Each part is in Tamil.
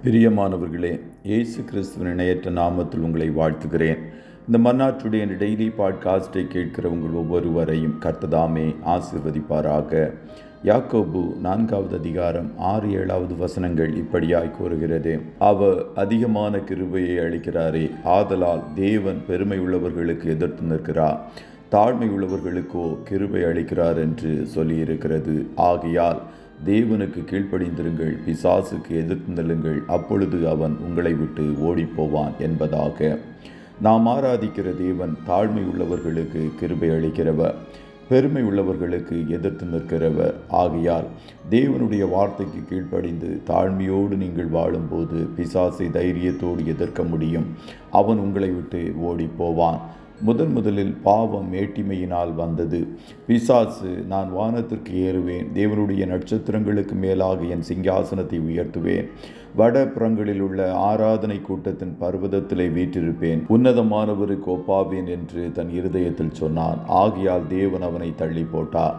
பிரியமானவர்களே, இயேசு கிறிஸ்துவின் இணையற்ற நாமத்தில் உங்களை வாழ்த்துகிறேன். இந்த மன்னாற்றுடைய டெய்லி பாட்காஸ்டை கேட்கிற உங்கள் ஒவ்வொருவரையும் கர்த்ததாமே ஆசீர்வதிப்பாராக. யாக்கோபு 4வது அதிகாரம் 6-7 வசனங்கள் இப்படியாய் கூறுகிறது. அவர் அதிகமான கிருபையை அளிக்கிறாரே, ஆதலால் தேவன் பெருமை உள்ளவர்களுக்கு எதிர்த்து நிற்கிறார், தாழ்மை உள்ளவர்களுக்கோ கிருபை அளிக்கிறார் என்று சொல்லியிருக்கிறது. ஆகையால் தேவனுக்கு கீழ்ப்படிந்திருங்கள், பிசாசுக்கு எதிர்த்து நில்லுங்கள், அப்பொழுது அவன் உங்களை விட்டு ஓடிப்போவான் என்பதாக. நாம் ஆராதிக்கிற தேவன் தாழ்மை உள்ளவர்களுக்கு கிருபை அளிக்கிறவர், பெருமை உள்ளவர்களுக்கு எதிர்த்து நிற்கிறவர். ஆகையால் தேவனுடைய வார்த்தைக்கு கீழ்ப்படிந்து தாழ்மையோடு நீங்கள் வாழும்போது பிசாசை தைரியத்தோடு எதிர்க்க முடியும். அவன் உங்களை விட்டு ஓடிப்போவான். முதலில் பாவம் மேட்டிமையினால் வந்தது. பிசாசு, நான் வானத்திற்கு ஏறுவேன், தேவனுடைய நட்சத்திரங்களுக்கு மேலாக என் சிங்காசனத்தை உயர்த்துவேன், வடபுறங்களில் உள்ள ஆராதனை கூட்டத்தின் பர்வதத்திலே வீற்றிருப்பேன், உன்னதமானவருக்கு ஒப்பாவேன் என்று தன் இருதயத்தில் சொன்னான். ஆகையால் தேவன் அவனை தள்ளி போட்டார்.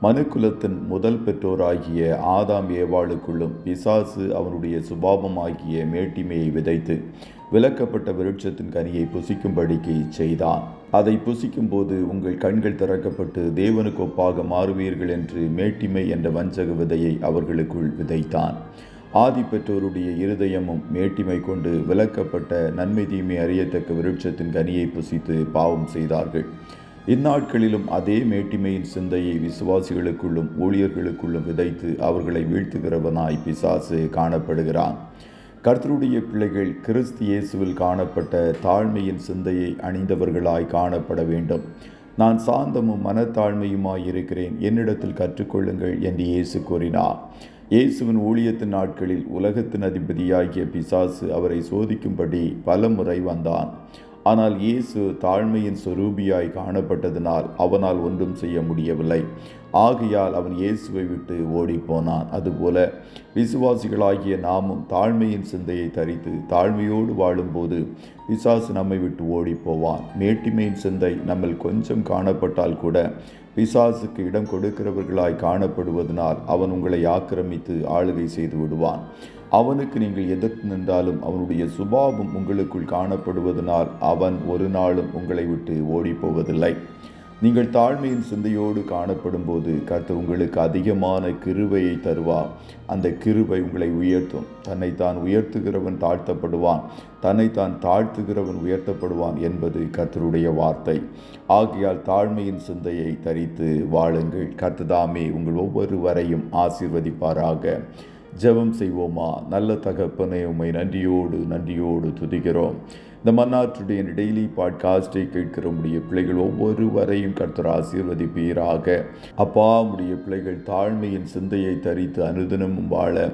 மனுக்குலத்தின் முதல் பெற்றோராகிய ஆதாம் ஏவாளுக்குள்ளும் பிசாசு அவனுடைய சுபாவமாகிய மேட்டிமையை விதைத்து விலக்கப்பட்ட விருட்சத்தின் கனியை புசிக்கும்படிக்கு செய்தான். அதை புசிக்கும்போது உங்கள் கண்கள் திறக்கப்பட்டு தேவனுக்கு ஒப்பாக மாறுவீர்கள் என்று மேட்டிமை என்ற வஞ்சக விதையை அவர்களுக்குள் விதைத்தான். ஆதி பெற்றோருடைய இருதயமும் மேட்டிமை கொண்டு விலக்கப்பட்ட நன்மை தீமை அறியத்தக்க விருட்சத்தின் கனியை புசித்து பாவம் செய்தார்கள். இந்நாட்களிலும் அதே மேட்டிமையின் சிந்தையை விசுவாசிகளுக்குள்ளும் ஊழியர்களுக்குள்ளும் விதைத்து அவர்களை வீழ்த்துகிறவனாய் பிசாசு காணப்படுகிறான். கர்த்தருடைய பிள்ளைகள் கிறிஸ்து இயேசுவில் காணப்பட்ட தாழ்மையின் சிந்தையை அணிந்தவர்களாய் காணப்பட வேண்டும். நான் சாந்தமும் மனத்தாழ்மையுமாய் இருக்கிறேன், என்னிடத்தில் கற்றுக்கொள்ளுங்கள் என்று இயேசு கூறினார். இயேசுவின் ஊழியத்தின் நாட்களில் உலகத்தின் அதிபதியாகிய பிசாசு அவரை சோதிக்கும்படி பல முறை வந்தான். ஆனால் இயேசு தாழ்மையின் சொரூபியாய் காணப்பட்டதினால் அவனால் ஒன்றும் செய்ய முடியவில்லை. ஆகையால் அவன் இயேசுவை விட்டு ஓடிப்போனான். அதுபோல விசுவாசிகளாகிய நாமும் தாழ்மையின் சிந்தையை தரித்து தாழ்மையோடு வாழும்போது பிசாசு நம்மை விட்டு ஓடிப்போவான். மேட்டிமையின் சிந்தை நம்மில் கொஞ்சம் காணப்பட்டால் கூட பிசாசுக்கு இடம் கொடுக்கிறவர்களாய் காணப்படுவதனால் அவன் உங்களை ஆக்கிரமித்து ஆளுகை செய்து விடுவான். அவனுக்கு நீங்கள் எதிர்த்து நின்றாலும் அவனுடைய சுபாவம் உங்களுக்குள் காணப்படுவதனால் அவன் ஒரு நாளும் உங்களை விட்டு ஓடிப்போவதில்லை. நீங்கள் தாழ்மையின் சிந்தையோடு காணப்படும் போது கர்த்தர் உங்களுக்கு அதிகமான கிருபையை தருவார். அந்த கிருபை உங்களை உயர்த்தும். தன்னைத்தான் உயர்த்துகிறவன் தாழ்த்தப்படுவான், தன்னைத்தான் தாழ்த்துகிறவன் உயர்த்தப்படுவான் என்பது கர்த்தருடைய வார்த்தை. ஆகையால் தாழ்மையின் சிந்தையை தரித்து வாழுங்கள். கர்த்ததாமே உங்கள் ஒவ்வொருவரையும் ஆசீர்வதிப்பாராக. ஜெபம் செய்வோமா? நல்ல தகப்பனே, உம்மை நன்றியோடு துதிக்கிறோம். இந்த மன்னாற்றுடைய டெய்லி பாட்காஸ்டை கேட்கிற உடைய பிள்ளைகள் ஒவ்வொருவரையும் கர்த்தர் ஆசீர்வதிப்பீராக. அப்பா, உடைய பிள்ளைகள் தாழ்மையின் சிந்தையை தரித்து அனுதினமும் வாழ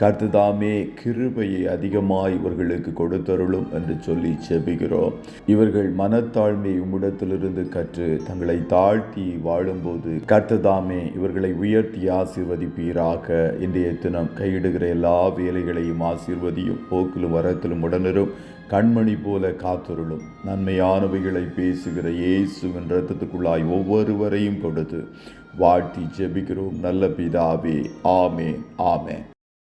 கர்த்ததாமே கிருபையை அதிகமாய் இவர்களுக்கு கொடுத்தருளும் என்று சொல்லி செபிக்கிறோம். இவர்கள் மனத்தாழ்மை உம்மிடத்திலிருந்து கற்று தங்களை தாழ்த்தி வாழும்போது கர்த்ததாமே இவர்களை உயர்த்தி ஆசீர்வதிப்பீராக. இன்றைய தினம் கையிடுகிற எல்லா வேலைகளையும் ஆசீர்வதியும், போக்கிலும் வரத்திலும் உடனரும் கண்மணி போல காத்தருளும். நன்மையானவைகளை பேசுகிற இயேசுவின் இரத்தத்துக்குள்ளாய் ஒவ்வொருவரையும் கொடுத்து வாழ்த்தி ஜெபிக்கிறோம் நல்ல பிதாவே. ஆமென்.